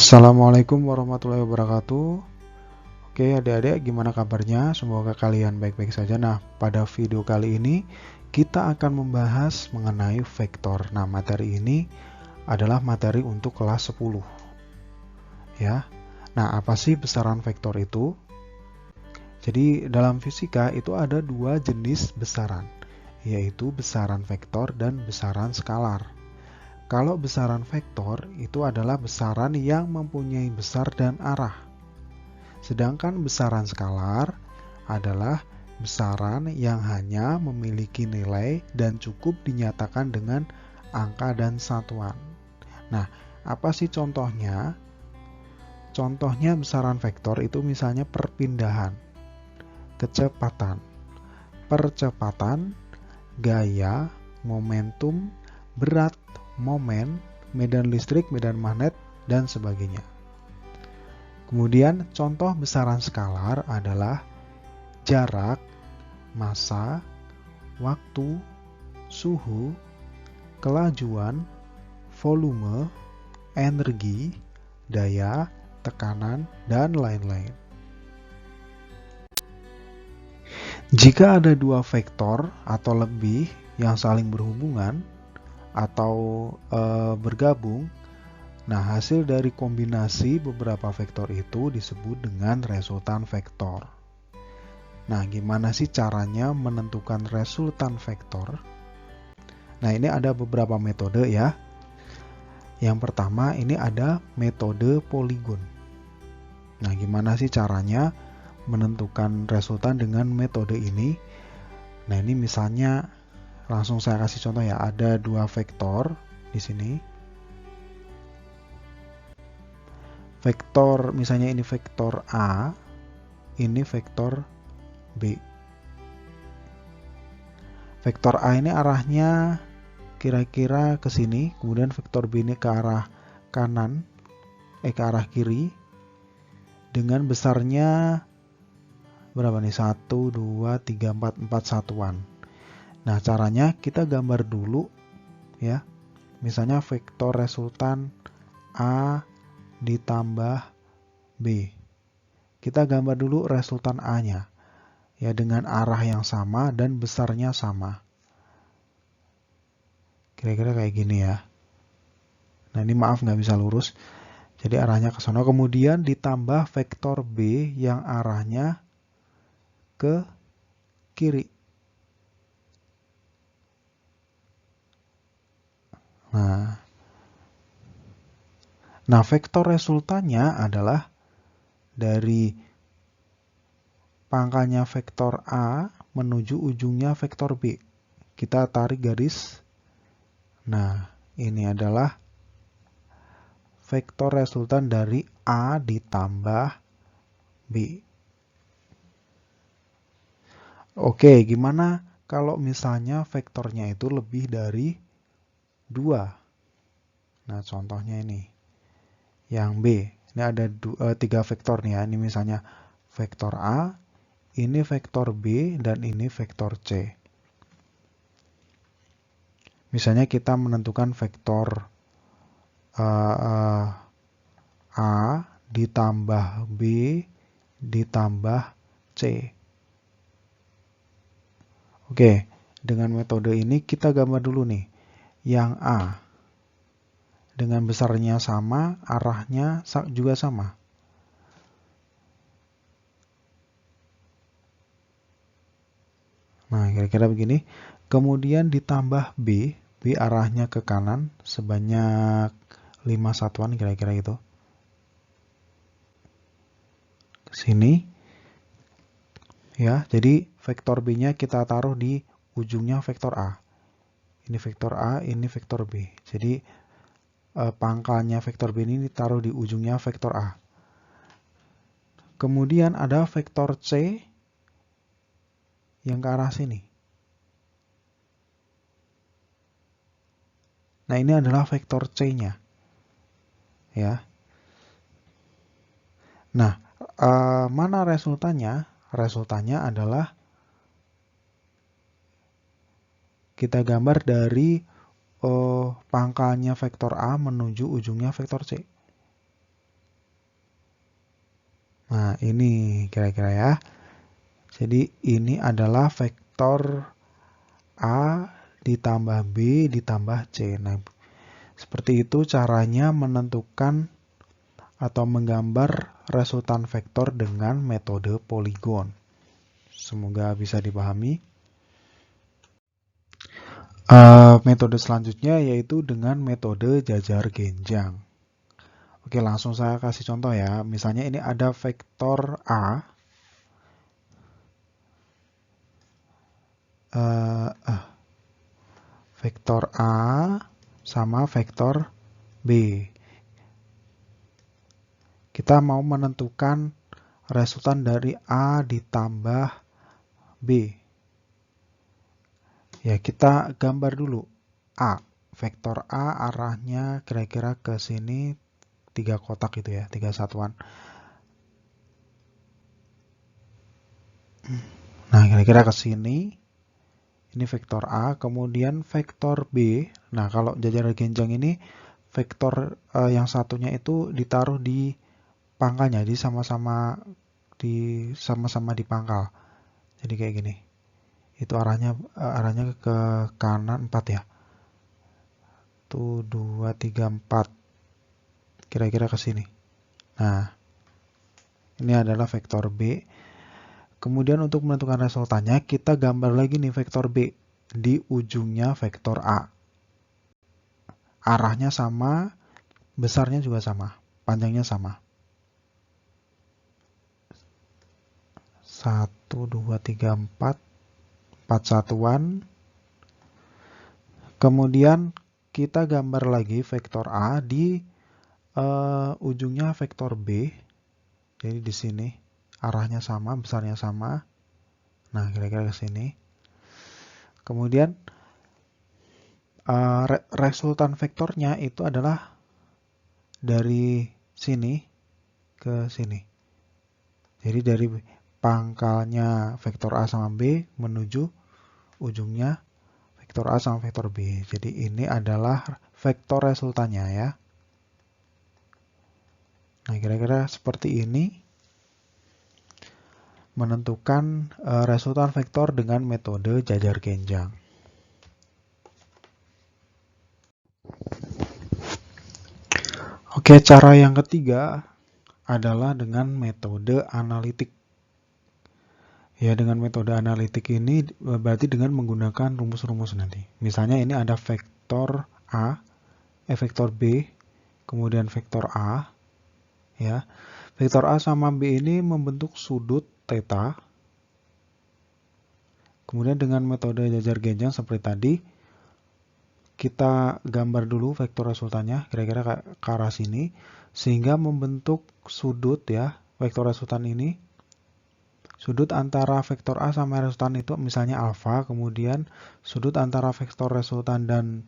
Assalamualaikum warahmatullahi wabarakatuh. Oke adik-adik, gimana kabarnya? Semoga kalian baik-baik saja. Nah, pada video kali ini kita akan membahas mengenai vektor. Nah, materi ini adalah materi untuk kelas 10. Ya. Nah, apa sih besaran vektor itu? Jadi, dalam fisika itu ada dua jenis besaran, yaitu besaran vektor dan besaran skalar. Kalau besaran vektor itu adalah besaran yang mempunyai besar dan arah. Sedangkan besaran skalar adalah besaran yang hanya memiliki nilai dan cukup dinyatakan dengan angka dan satuan. Nah, apa sih contohnya? Contohnya besaran vektor itu misalnya perpindahan, kecepatan, percepatan, gaya, momentum, berat, momen, medan listrik, medan magnet, dan sebagainya. Kemudian contoh besaran skalar adalah jarak, massa, waktu, suhu, kelajuan, volume, energi, daya, tekanan, dan lain-lain. Jika ada dua vektor atau lebih yang saling berhubungan atau bergabung, nah hasil dari kombinasi beberapa vektor itu disebut dengan resultan vektor. Nah, gimana sih caranya menentukan resultan vektor? Nah, ini ada beberapa metode ya. Yang pertama ini ada metode poligon. Nah, gimana sih caranya menentukan resultan dengan metode ini? Nah, ini misalnya langsung saya kasih contoh ya, ada dua vektor di sini. Vektor, misalnya ini vektor A, ini vektor B. Vektor A ini arahnya kira-kira ke sini, kemudian vektor B ini ke arah kanan, ke arah kiri, dengan besarnya berapa nih? 1, 2, 3, 4, 4 satuan. Nah, caranya kita gambar dulu ya. Misalnya vektor resultan A ditambah B. Kita gambar dulu resultan A-nya. Ya, dengan arah yang sama dan besarnya sama. Kira-kira kayak gini ya. Nah, ini maaf nggak bisa lurus. Jadi arahnya ke sana. Kemudian ditambah vektor B yang arahnya ke kiri. Nah, vektor resultannya adalah dari pangkalnya vektor A menuju ujungnya vektor B. Kita tarik garis. Nah, ini adalah vektor resultan dari A ditambah B. Oke, gimana kalau misalnya vektornya itu lebih dari 2? Nah, contohnya ini. Yang B. Ini ada 3 vektor nih ya. Ini misalnya vektor A, ini vektor B, dan ini vektor C. Misalnya kita menentukan vektor A ditambah B ditambah C. Oke, dengan metode ini kita gambar dulu nih. Yang A dengan besarnya sama, arahnya juga sama. Nah, kira-kira begini. Kemudian ditambah B, B arahnya ke kanan sebanyak 5 satuan kira-kira gitu. Ke sini. Ya, jadi vektor B-nya kita taruh di ujungnya vektor A. Ini vektor A, ini vektor B. Jadi pangkalnya vektor B ini ditaruh di ujungnya vektor A. Kemudian ada vektor C yang ke arah sini. Nah, ini adalah vektor C-nya. Ya. Nah, mana resultannya? Resultannya adalah kita gambar dari pangkalnya vektor A menuju ujungnya vektor C. Nah, ini kira-kira ya. Jadi ini adalah vektor A ditambah B ditambah C. Nah, seperti itu caranya menentukan atau menggambar resultan vektor dengan metode poligon. Semoga bisa dipahami. Metode selanjutnya yaitu dengan metode jajar genjang. Oke, langsung saya kasih contoh ya. Misalnya ini ada vektor A. Vektor A sama vektor B. Kita mau menentukan resultan dari A ditambah B. Ya, kita gambar dulu. A. Vektor A arahnya kira-kira ke sini 3 kotak itu ya, 3 satuan. Nah, kira-kira ke sini. Ini vektor A, kemudian vektor B. Nah, kalau jajar genjang ini vektor yang satunya itu ditaruh di pangkalnya, jadi sama-sama di pangkal. Jadi kayak gini. Itu arahnya ke kanan 4 ya. Tuh 2 3 4. Kira-kira ke sini. Nah, ini adalah vektor B. Kemudian untuk menentukan resultannya, kita gambar lagi nih vektor B di ujungnya vektor A. Arahnya sama, besarnya juga sama, panjangnya sama. 1, 2, 3, 4. 4 satuan. Kemudian kita gambar lagi vektor A di ujungnya vektor B. Jadi di sini arahnya sama, besarnya sama. Nah, kira-kira ke sini. Kemudian resultan vektornya itu adalah dari sini ke sini. Jadi dari pangkalnya vektor A sama B menuju ujungnya vektor A sama vektor B. Jadi ini adalah vektor resultannya ya. Nah, kira-kira seperti ini menentukan resultan vektor dengan metode jajar genjang. Oke, cara yang ketiga adalah dengan metode analitik. Ya, dengan metode analitik ini berarti dengan menggunakan rumus-rumus nanti. Misalnya ini ada vektor A, vektor B, kemudian vektor A. Ya, vektor A sama B ini membentuk sudut theta. Kemudian dengan metode jajar genjang seperti tadi, kita gambar dulu vektor resultannya kira-kira ke arah sini, sehingga membentuk sudut ya, vektor resultan ini. Sudut antara vektor A sama resultan itu misalnya alfa, kemudian sudut antara vektor resultan dan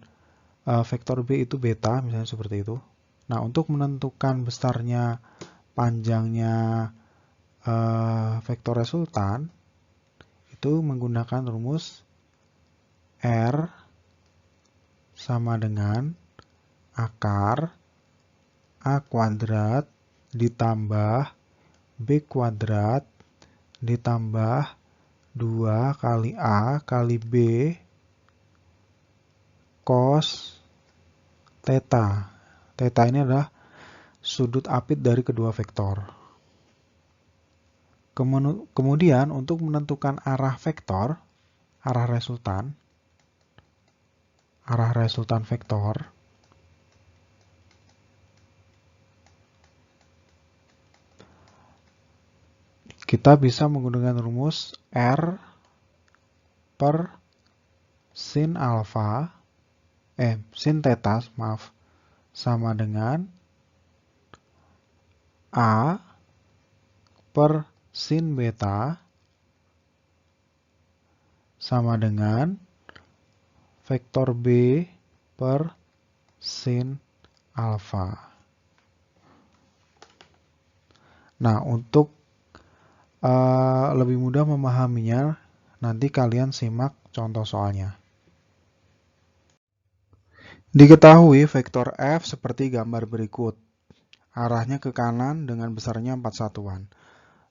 vektor B itu beta, misalnya seperti itu. Nah, untuk menentukan besarnya panjangnya vektor resultan, itu menggunakan rumus R sama dengan akar A kuadrat ditambah B kuadrat ditambah 2 kali A kali B cos theta. Theta ini adalah sudut apit dari kedua vektor. Kemudian untuk menentukan arah vektor, arah resultan vektor, kita bisa menggunakan rumus R per sin theta, sama dengan A per sin beta sama dengan vektor B per sin alfa. Nah, untuk lebih mudah memahaminya, nanti kalian simak contoh soalnya. Diketahui vektor F seperti gambar berikut. Arahnya ke kanan dengan besarnya 4 satuan.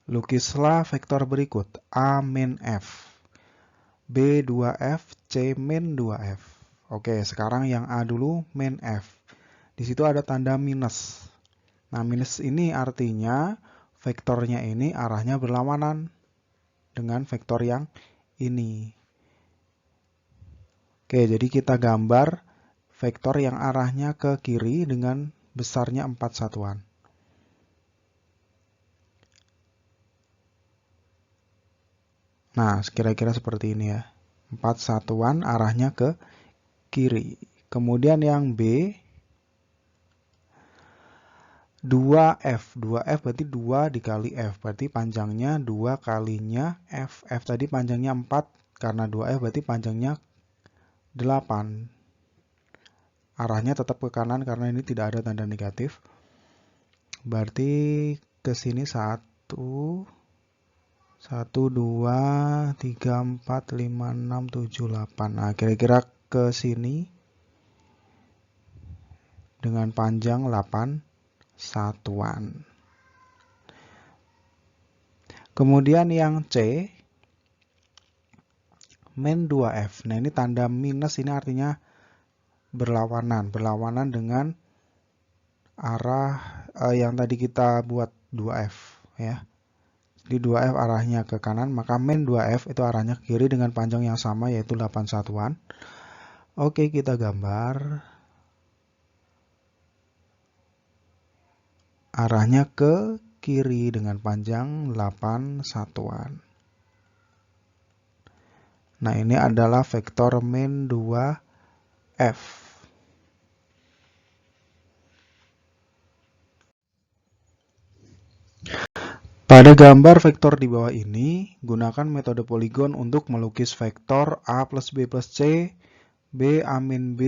Lukislah vektor berikut. A min F, B 2F, C min 2F. Oke, sekarang yang A dulu, min F. Di situ ada tanda minus. Nah, minus ini artinya vektornya ini arahnya berlawanan dengan vektor yang ini. Oke, jadi kita gambar vektor yang arahnya ke kiri dengan besarnya 4 satuan. Nah, kira-kira seperti ini ya. 4 satuan arahnya ke kiri. Kemudian yang B, 2F. 2F berarti 2 dikali F. Berarti panjangnya 2 kalinya F. F tadi panjangnya 4. Karena 2F berarti panjangnya 8. Arahnya tetap ke kanan karena ini tidak ada tanda negatif. Berarti ke sini 1, 2, 3, 4, 5, 6, 7, 8. Nah, kira-kira ke sini dengan panjang 8 satuan. Kemudian yang C, min 2F. Nah, ini tanda minus ini artinya berlawanan dengan arah yang tadi kita buat 2F ya. Jadi 2F arahnya ke kanan, maka min 2F itu arahnya ke kiri dengan panjang yang sama yaitu 8 satuan. Oke, kita gambar. Arahnya ke kiri dengan panjang 8 satuan. Nah, ini adalah vektor min 2F. Pada gambar vektor di bawah ini, gunakan metode poligon untuk melukis vektor A plus B plus C, B A min B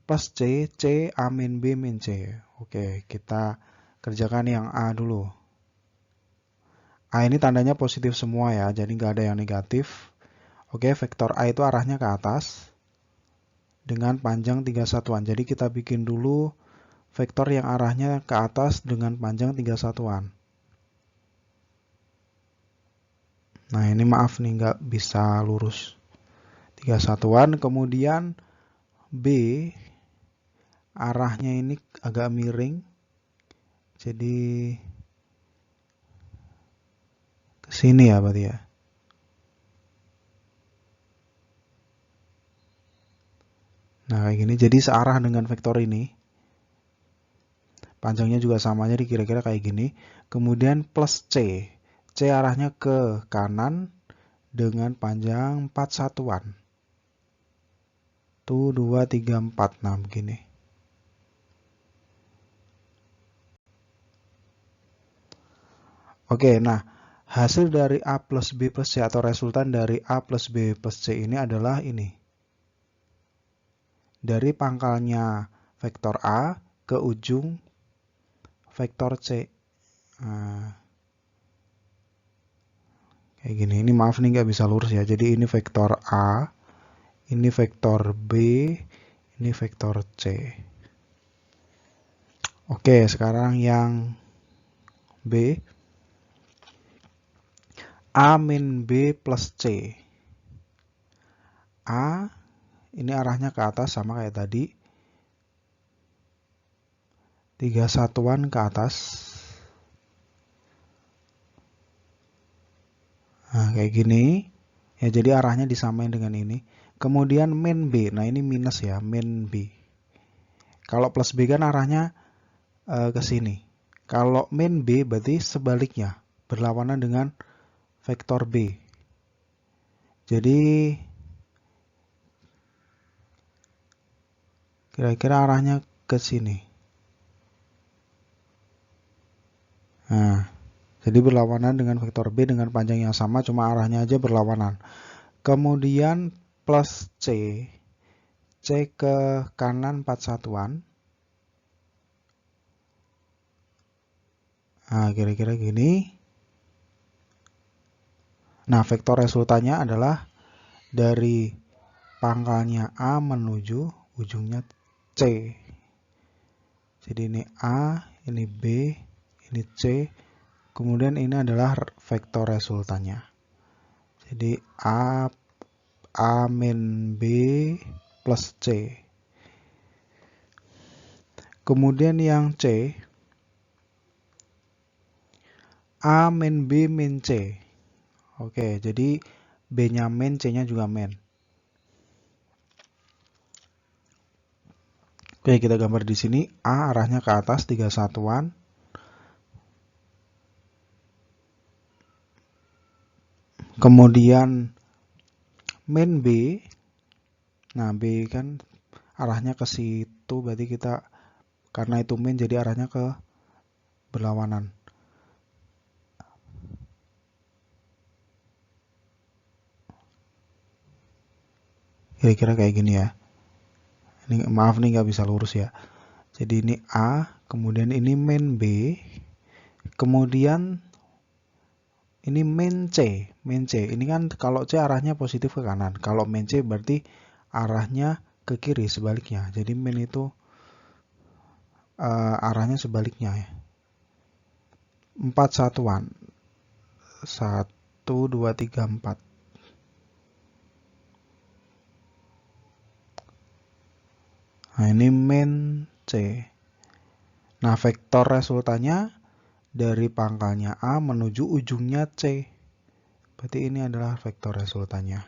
plus C, C A min B min C. Oke, kita kerjakan yang A dulu. A ini tandanya positif semua ya, jadi nggak ada yang negatif. Oke, vektor A itu arahnya ke atas dengan panjang 3 satuan. Jadi kita bikin dulu vektor yang arahnya ke atas dengan panjang 3 satuan. Nah, ini maaf nih nggak bisa lurus. 3 satuan, kemudian B arahnya ini agak miring. Jadi ke sini ya berarti ya. Nah, kayak gini. Jadi searah dengan vektor ini. Panjangnya juga sama, jadi kira-kira kayak gini. Kemudian plus C. C arahnya ke kanan dengan panjang 4 satuan. 1, 2, 3, 4. Nah, begini. Oke, nah hasil dari A plus B plus C atau resultan dari A plus B plus C ini adalah ini. Dari pangkalnya vektor A ke ujung vektor C. Nah, kayak gini. Ini maaf nih nggak bisa lurus ya. Jadi ini vektor A, ini vektor B, ini vektor C. Oke, sekarang yang B. A min B plus C. A ini arahnya ke atas sama kayak tadi. 3 satuan ke atas. Nah, kayak gini. Ya, jadi arahnya disamain dengan ini. Kemudian min B. Nah, ini minus ya, min B. Kalau plus B kan arahnya ke sini. Kalau min B berarti sebaliknya, berlawanan dengan vektor B. Jadi kira-kira arahnya ke sini. Nah, jadi berlawanan dengan vektor B dengan panjang yang sama, cuma arahnya aja berlawanan. Kemudian plus C. C ke kanan 4 satuan. Nah, kira-kira gini. Nah, vektor resultannya adalah dari pangkalnya A menuju ujungnya C. Jadi ini A, ini B, ini C, Kemudian ini adalah vektor resultannya. Jadi A min B plus C. Kemudian yang C, A min B min C. Oke, jadi B-nya min, C-nya juga min. Oke, kita gambar di sini. A arahnya ke atas 3 satuan. Kemudian min B. Nah, B kan arahnya ke situ, berarti kita karena itu min jadi arahnya ke berlawanan. Kira-kira kayak gini ya. Ini maaf nih nggak bisa lurus ya. Jadi ini A, kemudian ini min B, kemudian ini min C. Min C ini kan kalau C arahnya positif ke kanan, kalau min C berarti arahnya ke kiri, sebaliknya. Jadi min itu arahnya sebaliknya ya. 4 satuan. 1, 2, 3, 4. Nah, ini min C. Nah, vektor resultannya dari pangkalnya A menuju ujungnya C. Berarti ini adalah vektor resultannya.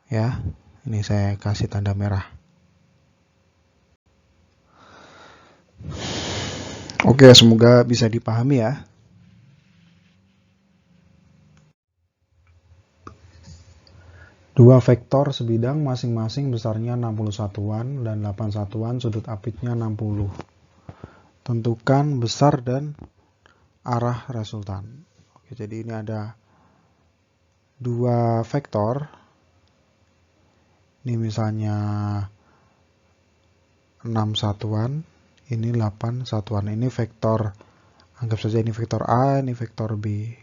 Ya, ini saya kasih tanda merah. Oke, semoga bisa dipahami ya. Dua vektor sebidang masing-masing besarnya 60 satuan dan 8 satuan, sudut apitnya 60. Tentukan besar dan arah resultan. Oke, jadi ini ada dua vektor. Ini misalnya 6 satuan, ini 8 satuan. Ini vektor, anggap saja ini vektor A, ini vektor B.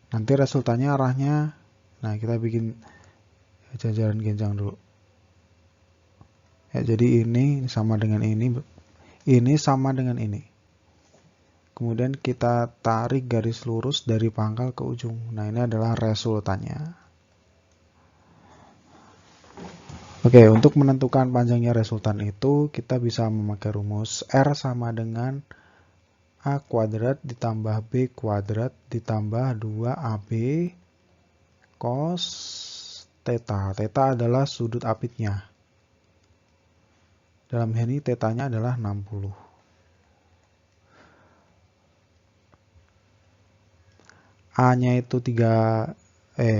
Nanti resultannya arahnya, nah kita bikin jajaran genjang dulu. Ya, jadi ini sama dengan ini sama dengan ini. Kemudian kita tarik garis lurus dari pangkal ke ujung. Nah, ini adalah resultannya. Oke, untuk menentukan panjangnya resultan itu, kita bisa memakai rumus R sama dengan A kuadrat ditambah B kuadrat ditambah 2AB cos theta. Theta adalah sudut apitnya. Dalam hal ini tetanya adalah 60. A-nya itu 6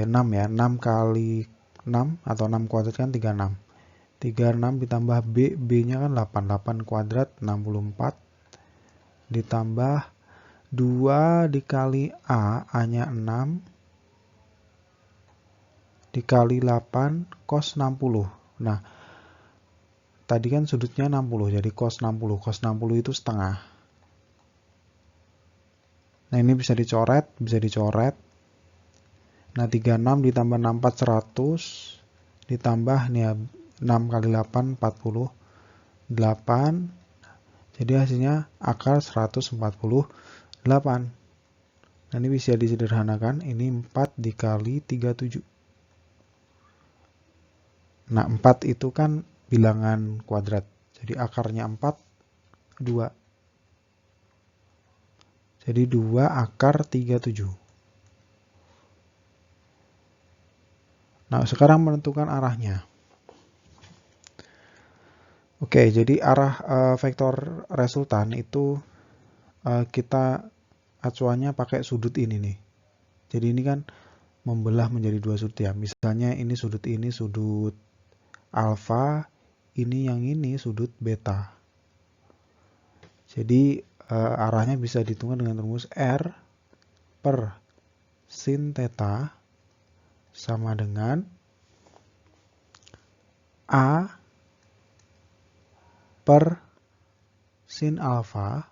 ya. 6 kali 6 atau 6 kuadrat kan 36. 36 ditambah B, B-nya kan 8. 8 kuadrat 64 ditambah 2 dikali A, A-nya 6 dikali 8 cos 60. Nah, tadi kan sudutnya 60, jadi cos 60. Cos 60 itu setengah. Nah, ini bisa dicoret, Nah, 36 ditambah 64, 100. Ditambah nih ya, 6 kali 8, 48. Jadi hasilnya akar 148. Nah, ini bisa disederhanakan. Ini 4 dikali 37. Nah, 4 itu kan bilangan kuadrat. Jadi akarnya 4, 2. Jadi 2 akar 37. Nah, sekarang menentukan arahnya. Oke, jadi arah vektor resultan itu kita acuannya pakai sudut ini nih. Jadi ini kan membelah menjadi dua sudut ya. Misalnya ini sudut alfa, ini sudut beta. Jadi arahnya bisa dihitungkan dengan rumus R per sin theta sama dengan A per sin alfa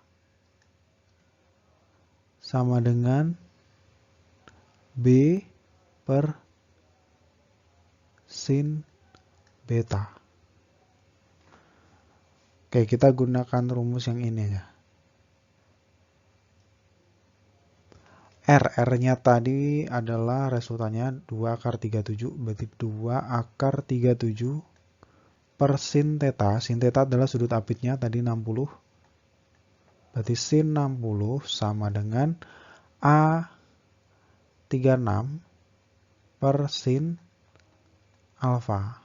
sama dengan B per sin beta. Oke, kita gunakan rumus yang ini ya. R-nya tadi adalah resultannya 2 akar 37, berarti 2 akar 37 per sin theta. Sin theta adalah sudut apitnya tadi 60. Berarti sin 60 sama dengan A 36 per sin alfa.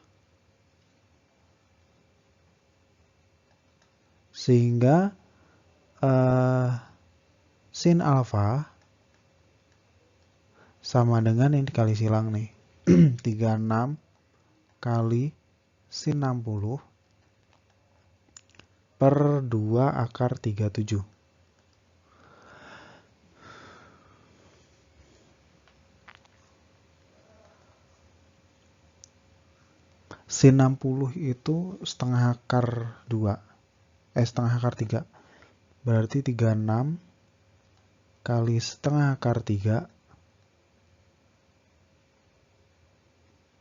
Sehingga sin alfa sama dengan yang dikali silang nih. 36 kali sin 60 per 2 akar 37. Sin 60 itu setengah akar 2. Setengah akar 3. Berarti 36 kali setengah akar 3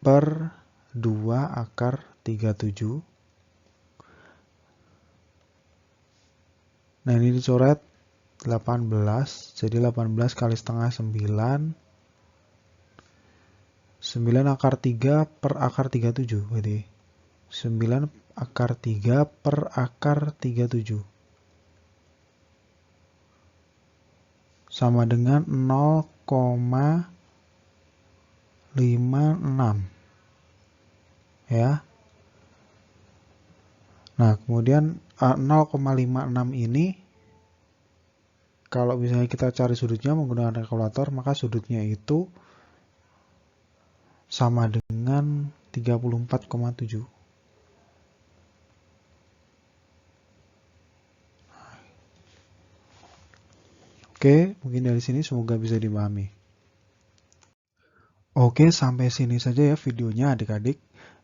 per 2 akar 37. Nah, ini dicoret 18. Jadi 18 kali setengah 9. 9 akar 3 per akar 37. Berarti 9 akar 3 per akar 37. Sama dengan 0,56. Ya. Nah, kemudian 0,56 ini kalau misalnya kita cari sudutnya menggunakan kalkulator, maka sudutnya itu sama dengan 34,7. Oke, mungkin dari sini semoga bisa dipahami. Oke, sampai sini saja ya videonya adik-adik.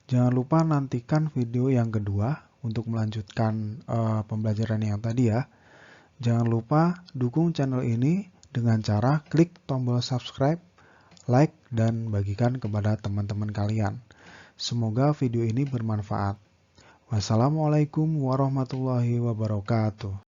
Jangan lupa nantikan video yang kedua untuk melanjutkan pembelajaran yang tadi ya. Jangan lupa dukung channel ini dengan cara klik tombol subscribe, like, dan bagikan kepada teman-teman kalian. Semoga video ini bermanfaat. Wassalamualaikum warahmatullahi wabarakatuh.